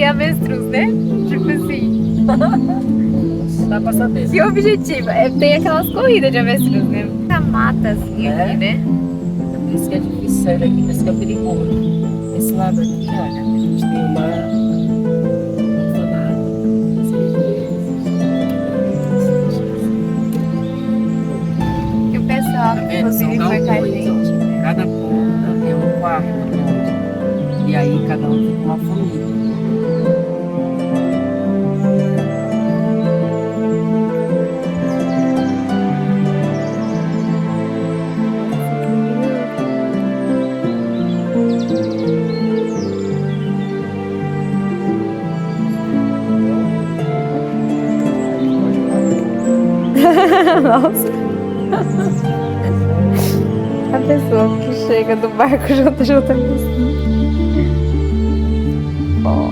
e avestruz, né? Tipo assim. Dá pra saber. Que objetivo? É, tem aquelas corridas de avestruz, né? Muita mata assim É. aqui, né? Por isso que é difícil sair daqui, por isso que é perigoso. Esse lado aqui, olha, a gente tem uma orfanato. E o pessoal Tá que vendo? São inclusive foi com a galpões, gente, ó. né? Cada ponta é um quarto do bonde. E aí cada um fica uma família. Nossa. A pessoa que chega do barco junto a pessoa. Ó.